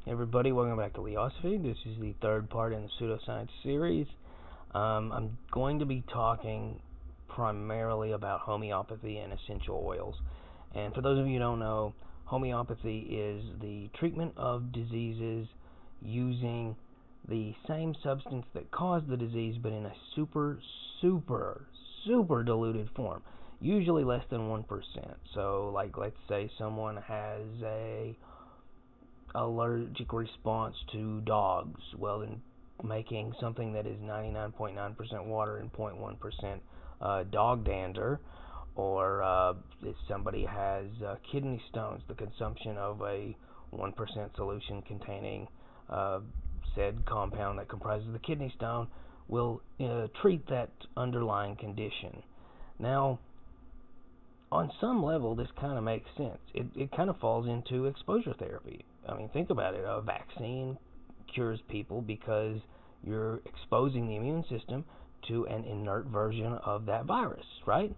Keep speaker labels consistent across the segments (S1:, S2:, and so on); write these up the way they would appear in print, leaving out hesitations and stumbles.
S1: Hey everybody, welcome back to Leosophy. This is the third part in the Pseudoscience series. I'm going to be talking primarily about homeopathy and essential oils. And for those of you who don't know, homeopathy is the treatment of diseases using the same substance that caused the disease, but in a super diluted form, usually less than 1%. So, like, let's say someone has a allergic response to dogs. Well, then making something that is 99.9% water and 0.1% dog dander, or if somebody has kidney stones, the consumption of a 1% solution containing said compound that comprises the kidney stone will treat that underlying condition. Now, on some level, this kind of makes sense. It kind of falls into exposure therapy. I mean, think about it. A vaccine cures people because you're exposing the immune system to an inert version of that virus, right?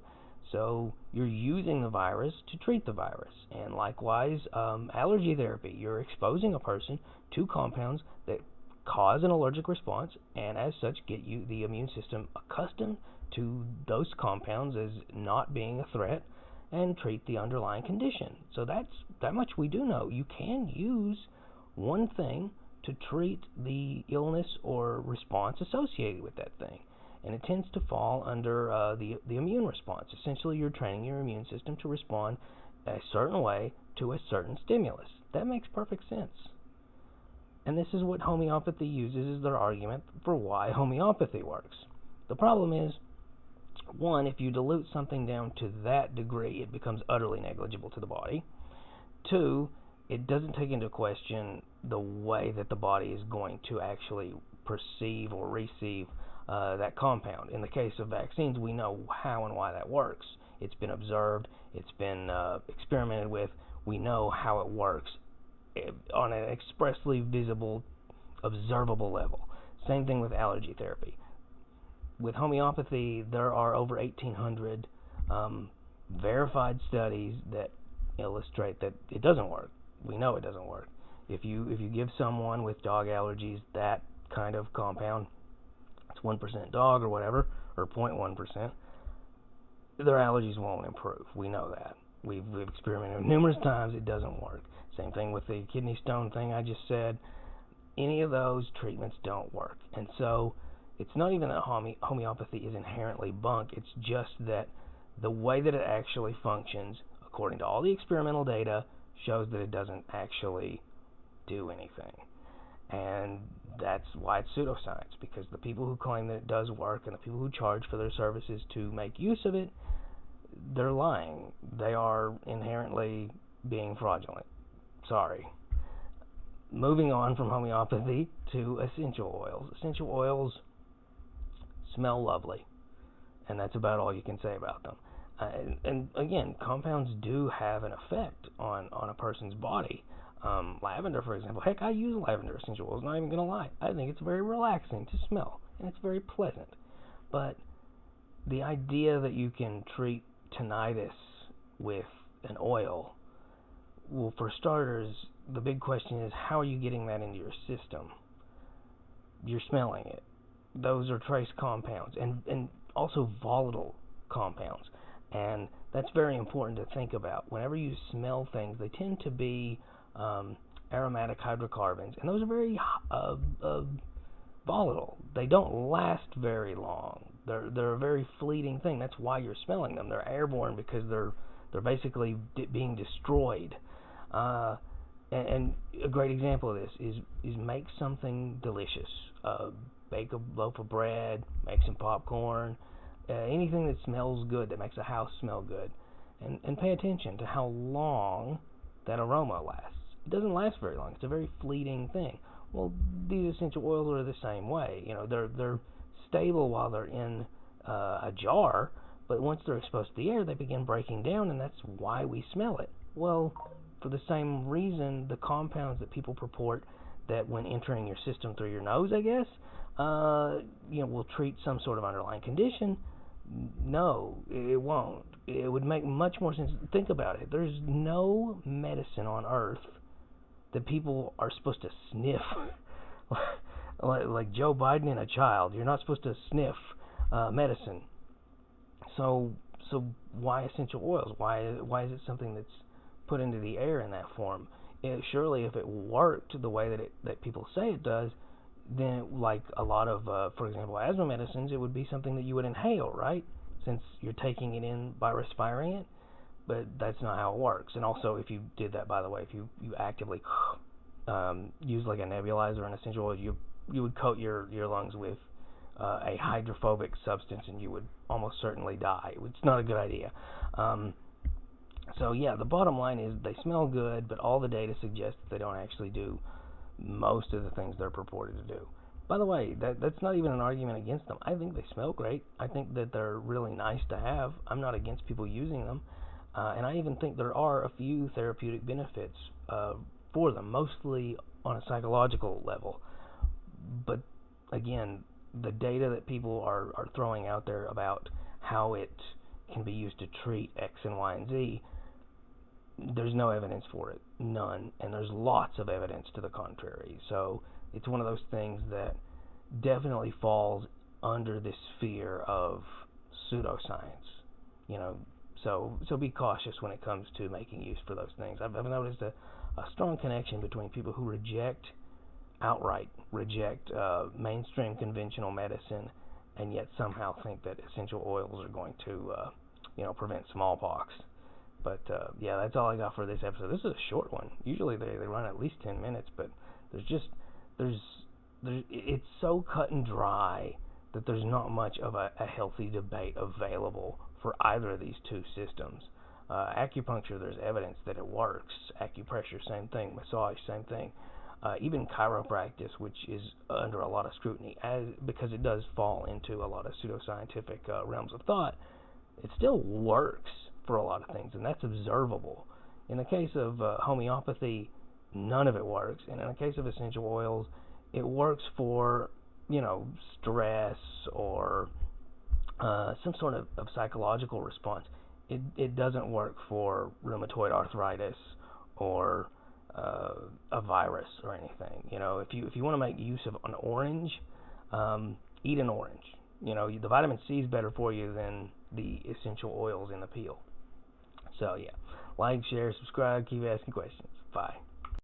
S1: So you're using the virus to treat the virus. And likewise, allergy therapy. You're exposing a person to compounds that cause an allergic response, and as such get you the immune system accustomed to those compounds as not being a threat, and treat the underlying condition. So that much we do know. You can use one thing to treat the illness or response associated with that thing, and it tends to fall under the immune response. Essentially, you're training your immune system to respond a certain way to a certain stimulus. That makes perfect sense. And this is what homeopathy uses as their argument for why homeopathy works. The problem is, one, if you dilute something down to that degree, it becomes utterly negligible to the body. Two, it doesn't take into question the way that the body is going to actually perceive or receive that compound. In the case of vaccines, we know how and why that works. It's been observed. It's been experimented with. We know how it works on an expressly visible, observable level. Same thing with allergy therapy. With homeopathy, there are over 1,800 verified studies that illustrate that it doesn't work. We know it doesn't work. If you give someone with dog allergies that kind of compound, it's 1% dog or whatever, or 0.1%, their allergies won't improve. We know that. We've experimented numerous times. It doesn't work. Same thing with the kidney stone thing I just said. Any of those treatments don't work. And so it's not even that homeopathy is inherently bunk. It's just that the way that it actually functions, according to all the experimental data, shows that it doesn't actually do anything. And that's why it's pseudoscience, because the people who claim that it does work and the people who charge for their services to make use of it, they're lying. They are inherently being fraudulent. Sorry. Moving on from homeopathy to essential oils. Essential oils smell lovely, and that's about all you can say about them. And again, compounds do have an effect on a person's body. Lavender, for example. Heck, I use lavender essential oils, not even going to lie. I think it's very relaxing to smell, and it's very pleasant. But the idea that you can treat tinnitus with an oil, well, for starters, the big question is, how are you getting that into your system? You're smelling it. Those are trace compounds, and also volatile compounds. And that's very important to think about. Whenever you smell things, they tend to be aromatic hydrocarbons, and those are very volatile. They don't last very long. They're a very fleeting thing. That's why you're smelling them. They're airborne because they're basically being destroyed. And a great example of this is make something delicious. Bake a loaf of bread, make some popcorn, anything that smells good, that makes a house smell good. And pay attention to how long that aroma lasts. It doesn't last very long. It's a very fleeting thing. Well, these essential oils are the same way. You know, they're stable while they're in a jar, but once they're exposed to the air, they begin breaking down, and that's why we smell it. Well, for the same reason, the compounds that people purport that when entering your system through your nose, I guess, will treat some sort of underlying condition. No, it won't. It would make much more sense. Think about it. There's no medicine on earth that people are supposed to sniff, like Joe Biden and a child. You're not supposed to sniff medicine. So why essential oils? Why is it something that's put into the air in that form? Surely, if it worked the way that people say it does, then like a lot of, for example, asthma medicines, it would be something that you would inhale, right? Since you're taking it in by respiring it. But that's not how it works. And also, if you did that, by the way, if you actively use like a nebulizer or an essential oil, you would coat your lungs with a hydrophobic substance, and you would almost certainly die. It's not a good idea. So yeah, the bottom line is they smell good, but all the data suggests that they don't actually do most of the things they're purported to do. By the way, that's not even an argument against them. I think they smell great. I think that they're really nice to have. I'm not against people using them. And I even think there are a few therapeutic benefits for them, mostly on a psychological level. But again, the data that people are throwing out there about how it can be used to treat X and Y and Z, there's no evidence for it, none, and there's lots of evidence to the contrary. So it's one of those things that definitely falls under this sphere of pseudoscience, you know. So be cautious when it comes to making use for those things. I've noticed a strong connection between people who outright reject mainstream conventional medicine, and yet somehow think that essential oils are going to, prevent smallpox. But yeah, that's all I got for this episode. This is a short one. Usually they run at least 10 minutes, but it's so cut and dry that there's not much of a healthy debate available for either of these two systems. Acupuncture, there's evidence that it works. Acupressure, same thing. Massage, same thing. Even chiropractic, which is under a lot of scrutiny, because it does fall into a lot of pseudoscientific realms of thought, it still works for a lot of things, and that's observable. In the case of homeopathy, none of it works, and in the case of essential oils, it works for, stress or some sort of psychological response. It doesn't work for rheumatoid arthritis or a virus or anything. If you want to make use of an orange, eat an orange. The vitamin C is better for you than the essential oils in the peel. So yeah, like, share, subscribe, keep asking questions. Bye.